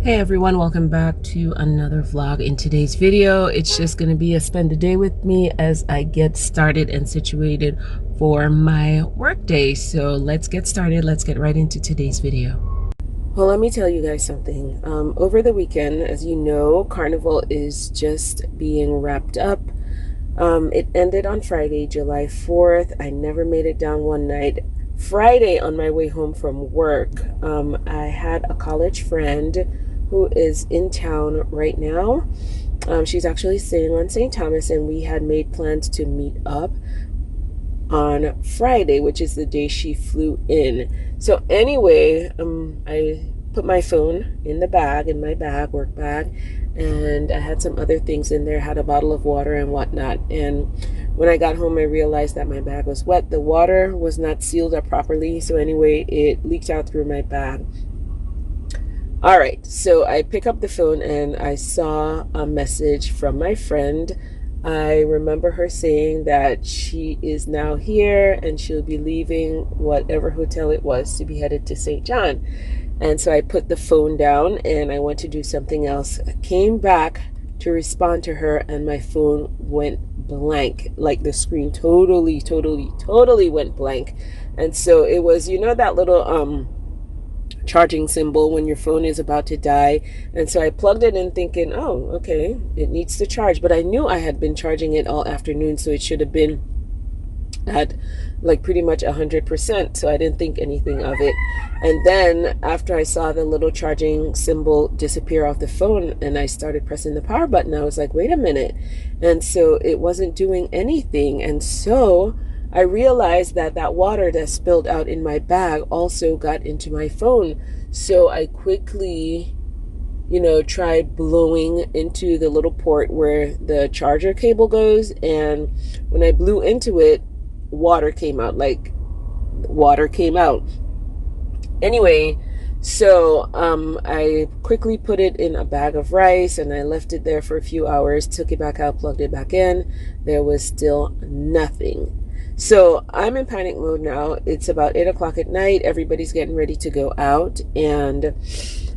Hey everyone, welcome back to another vlog. In today's video, it's just going to be a spend a day with me as I get started and situated for my work day. So let's get started. Let's get right into today's video. Well, let me tell you guys something. Over the weekend, as you know, Carnival is just being wrapped up. It ended on Friday, July 4th. I never made it down one night. Friday, on my way home from work, I had a college friend who is in town right now. She's actually staying on St. Thomas, and we had made plans to meet up on Friday, which is the day she flew in. So anyway, I put my phone in the bag, in my bag, work bag, and I had some other things in there, had a bottle of water and whatnot. And when I got home, I realized that my bag was wet. The water was not sealed up properly, so anyway, it leaked out through my bag. All right, so I pick up the phone and I saw a message from my friend. I remember her saying that she is now here and she'll be leaving whatever hotel it was to be headed to St. John. And so I put the phone down and I went to do something else. I came back to respond to her and my phone went blank. Like the screen totally went blank. And so it was, you know, that little charging symbol when your phone is about to die. And so I plugged it in thinking, oh, okay, it needs to charge. But I knew I had been charging it all afternoon, so it should have been at like pretty much 100%. So I didn't think anything of it. And then after I saw the little charging symbol disappear off the phone and I started pressing the power button, I was like, wait a minute. And so it wasn't doing anything. And so I realized that that water that spilled out in my bag also got into my phone. So I quickly, tried blowing into the little port where the charger cable goes. And when I blew into it, water came out. Anyway, so I quickly put it in a bag of rice and I left it there for a few hours, took it back out, plugged it back in. There was still nothing. So I'm in panic mode now. It's about 8 o'clock at night. Everybody's getting ready to go out. And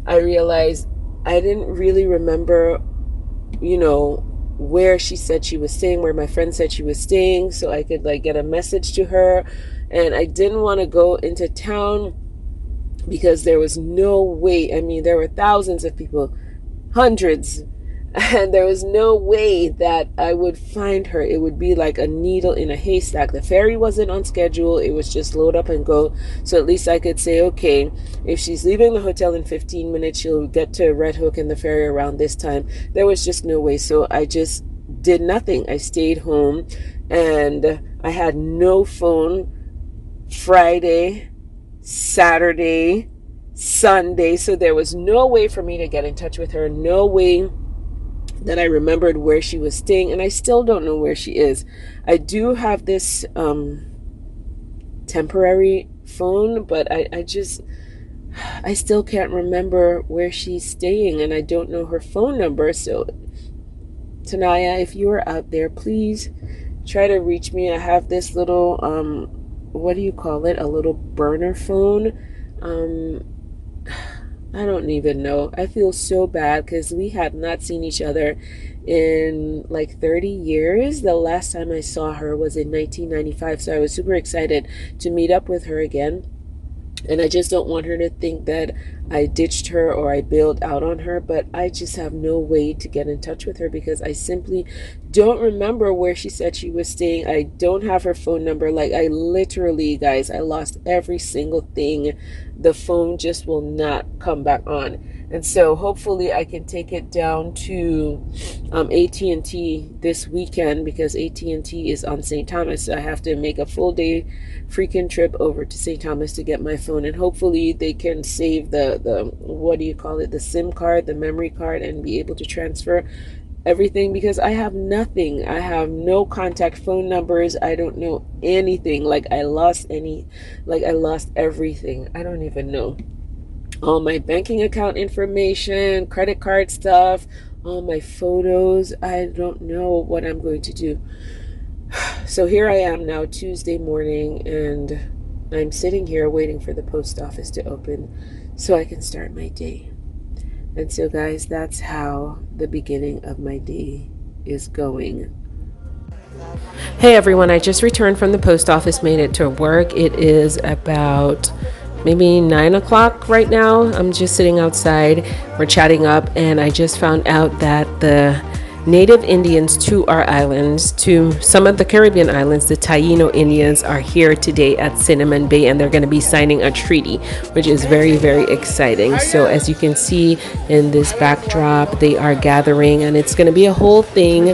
I realized I didn't really remember, where she said she was staying, where my friend said she was staying, so I could get a message to her. And I didn't want to go into town because there was no way. I mean, there were thousands of people, hundreds, and there was no way that I would find her. It would be like a needle in a haystack. The ferry wasn't on schedule. It was just load up and go. So at least I could say, okay, if she's leaving the hotel in 15 minutes, she'll get to Red Hook and the ferry around this time. There was just no way. So I just did nothing. I stayed home and I had no phone Friday, Saturday, Sunday. So there was no way for me to get in touch with her. No way that I remembered where she was staying, and I still don't know where she is. I do have this temporary phone, but I still can't remember where she's staying, and I don't know her phone number. So Tanaya, if you are out there, please try to reach me. I have this little what do you call it, a little burner phone. I don't even know. I feel so bad because we had not seen each other in like 30 years. The last time I saw her was in 1995. So I was super excited to meet up with her again. And I just don't want her to think that I ditched her or I bailed out on her, but I just have no way to get in touch with her because I simply don't remember where she said she was staying. I don't have her phone number. Like, I literally, guys, I lost every single thing. The phone just will not come back on. And so hopefully I can take it down to AT&T this weekend because AT&T is on St. Thomas. So I have to make a full day freaking trip over to St. Thomas to get my phone. And hopefully they can save the what do you call it, the SIM card, the memory card, and be able to transfer everything because I have nothing. I have no contact phone numbers. I don't know anything. I lost everything. I don't even know. All my banking account information, credit card stuff, all my photos. I don't know what I'm going to do. So here I am now, Tuesday morning, and I'm sitting here waiting for the post office to open so I can start my day. And so guys, that's how the beginning of my day is going. Hey everyone, I just returned from the post office, made it to work. It is about maybe 9 o'clock right now. I'm just sitting outside, we're chatting up, and I just found out that the native Indians to our islands, to some of the Caribbean islands, the Taino Indians, are here today at Cinnamon Bay, and they're going to be signing a treaty, which is very, very exciting. So as you can see in this backdrop, they are gathering, and it's going to be a whole thing.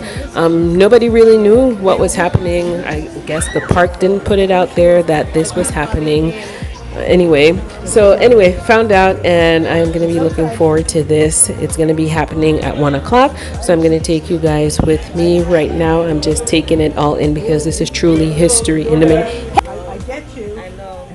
Nobody really knew what was happening. I guess the park didn't put it out there that this was happening. Anyway, found out, and I'm going to be looking forward to this. It's going to be happening at 1 o'clock, so I'm going to take you guys with me right now. I'm just taking it all in because this is truly history in a minute. I get you. I know.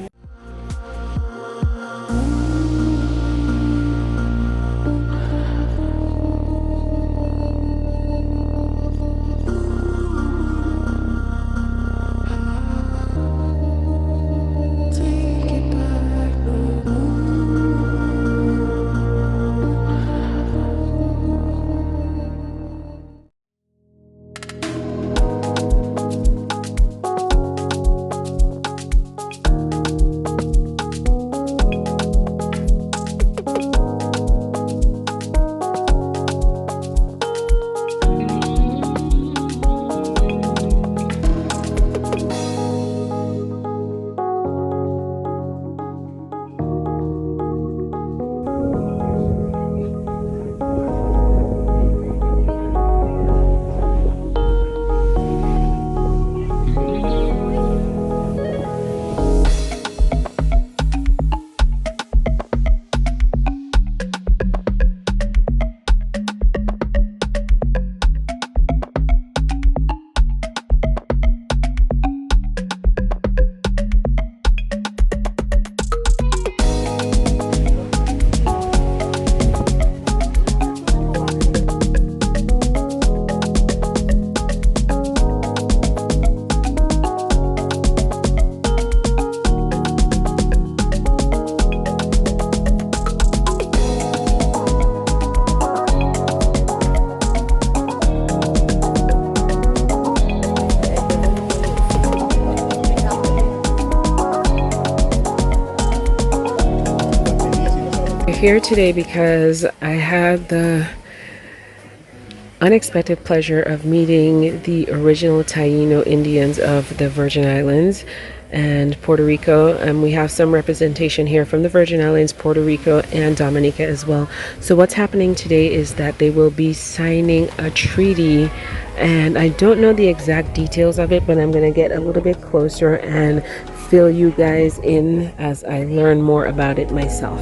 Here today because I had the unexpected pleasure of meeting the original Taino Indians of the Virgin Islands and Puerto Rico, and we have some representation here from the Virgin Islands, Puerto Rico, and Dominica as well. So what's happening today is that they will be signing a treaty, and I don't know the exact details of it, but I'm going to get a little bit closer and fill you guys in as I learn more about it myself.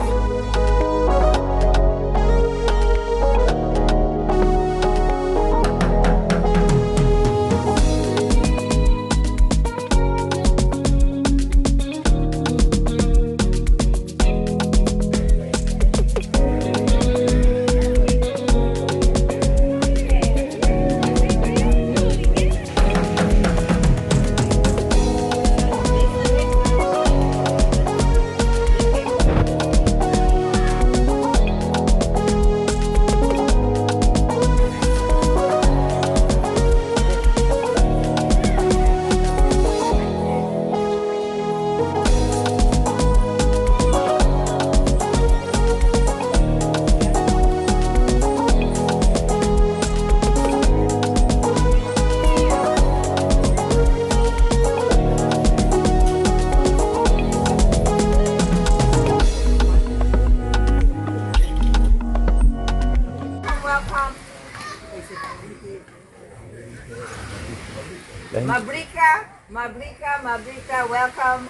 Mabrika, welcome.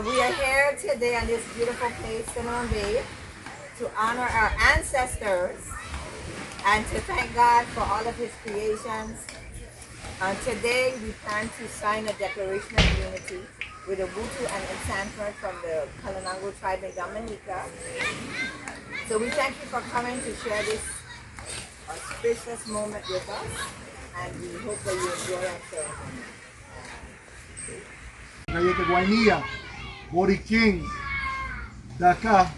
We are here today on this beautiful place, Cinnamon Bay, to honor our ancestors and to thank God for all of His creations. Today we plan to sign a declaration of unity with the Butu and Insanford from the Taino tribe in Dominica. So we thank you for coming to share this auspicious moment with us, and we hope that you enjoy our ceremony. Galleta Guainía, Boriquén, Dakar,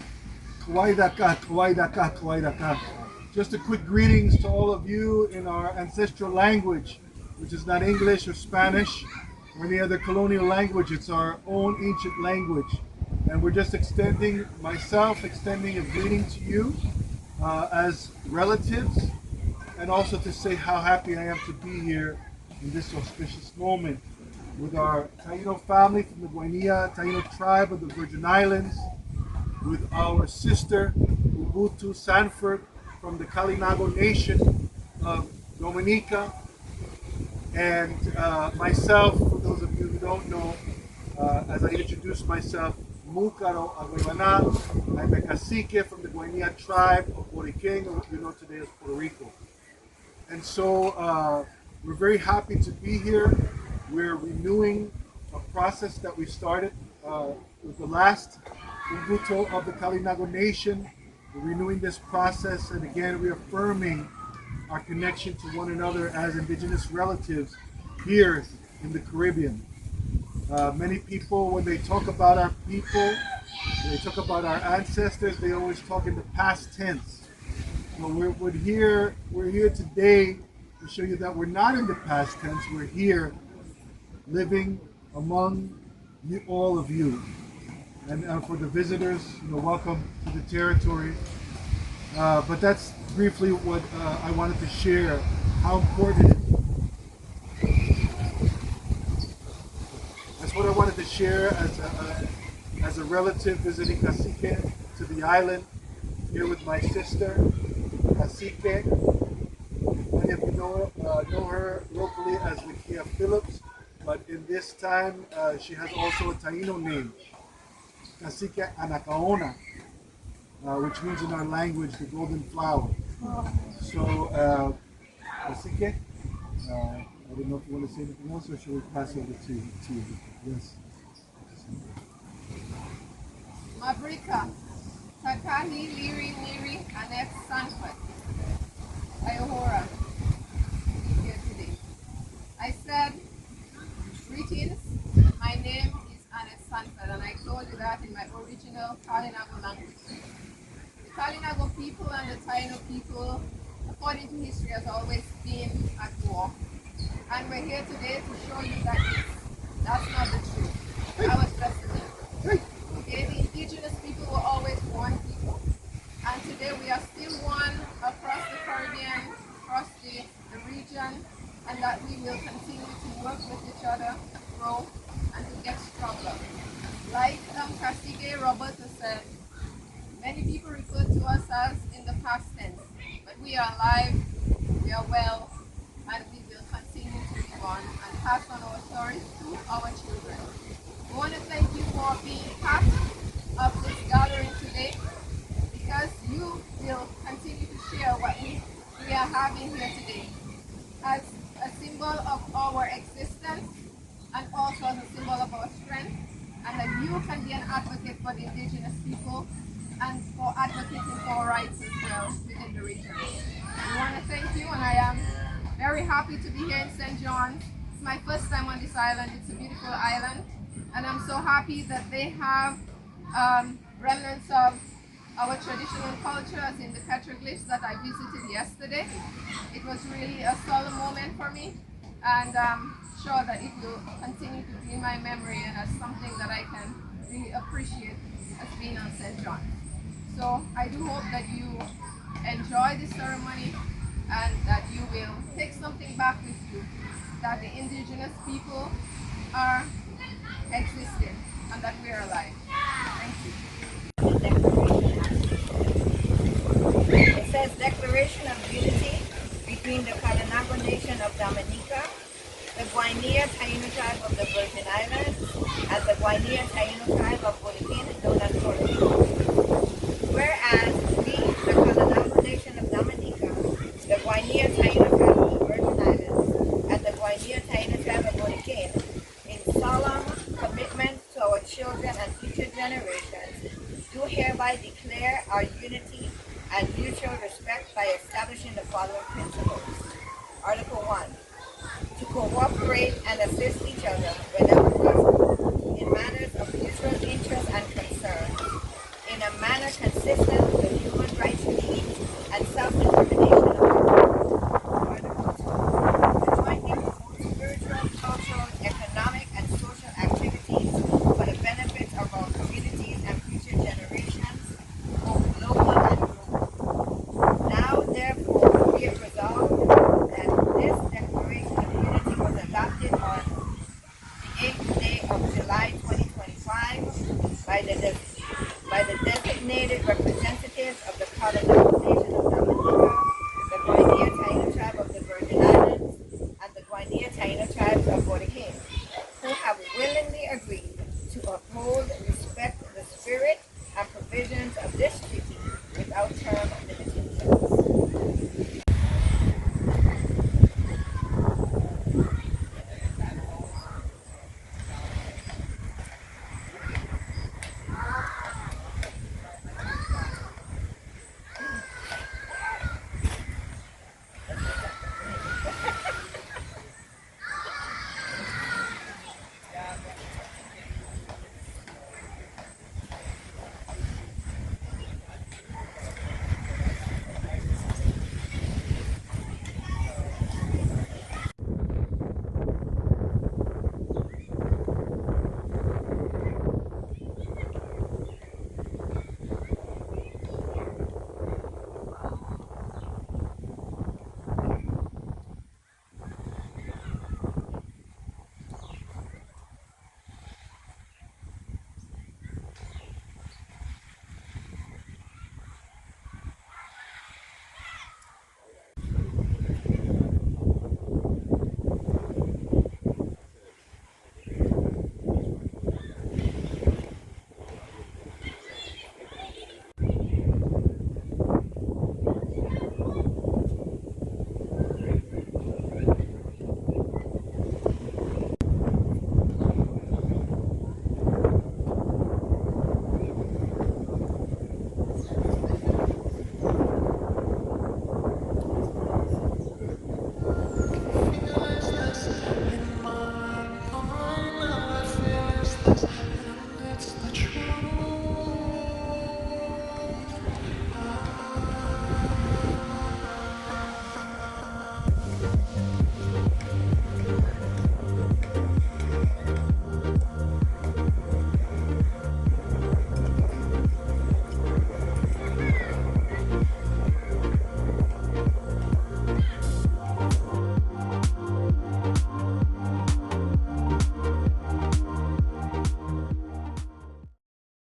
Kawaidaka, kawaidaka, kawaidaka. Just a quick greetings to all of you in our ancestral language, which is not English or Spanish or any other colonial language. It's our own ancient language. And we're just extending a greeting to you as relatives, and also to say how happy I am to be here in this auspicious moment with our Taino family from the Taino tribe of the Virgin Islands, with our sister Ubuntu Sanford from the Kalinago Nation of Dominica, and myself, for those of you who don't know, as I introduce myself, Mukaro Aguevana. I'm a cacique from the Guainia tribe of Boriquén, or what we know today as Puerto Rico. And so we're very happy to be here. We're renewing a process that we started with the last Ubuntu of the Kalinago Nation. We're renewing this process and again reaffirming our connection to one another as indigenous relatives here in the Caribbean. Many people, when they talk about our people, when they talk about our ancestors, they always talk in the past tense. Well, we're here today to show you that we're not in the past tense. We're here living among you, all of you. And for the visitors, welcome to the territory. But that's briefly what I wanted to share, how important it is. That's what I wanted to share as a relative visiting Cacique to the island, here with my sister, Cacique. Many of you know her locally as Lakia Phillips, but in this time she has also a Taino name, Cacique Anacaona, which means in our language the golden flower. So, Cacique, I don't know if you want to say anything else, or should we pass over to you? Yes. Mabrika, Takahi, Liri, Annette Sanford, Iohora, here today. I said, greetings, my name is Annette Sanford, and I told you that in my original Kalinago language. The Kalinago people and the Taino people, according to history, has always been at war. And we're here today to show you that that's not the truth. I was just a myth. Okay, the indigenous people were always one people. And today we are still one across the Caribbean, across the region, and that we will continue to work with each other, to grow, and to get stronger. Like Cacique Roberta said, many people refer to us as in the past tense, but we are alive, we are well, and we will continue to live on and pass on our stories to our children. We want to thank you for being part of this gathering today, because you will continue to share what we are having here today as a symbol of our existence and also as a symbol of our strength, and that you can be an advocate for the indigenous people and for advocating for our rights as well within the region. We want to thank you, and I am very happy to be here in St. John's. It's my first time on this island. It's a beautiful island, and I'm so happy that they have remnants of our traditional culture, as in the petroglyphs that I visited yesterday. It was really a solemn moment for me, and I'm sure that it will continue to be in my memory and as something that I can really appreciate as being on St. John. So I do hope that you enjoy the ceremony and that you will take something back with you, that the indigenous people are existing and that we are alive. Thank you. It says Declaration of Unity between the Kalinago Nation of Dominica, the Guainia Taino Tribe of the Virgin Islands, and the Guainia Taino Tribe of Boriquén, known as Puerto Rico. Whereas we, the Kalinago Nation of Dominica, the Guainia Taino Tribe of the Virgin Islands, and the Guainia Taino Tribe of Boriquén, in solemn commitment to our children and future generations, do hereby declare our unity and mutual respect by establishing the following principles. Article 1. To cooperate and assist each other whenever possible in matters of mutual interest and concern, in a manner consistent with the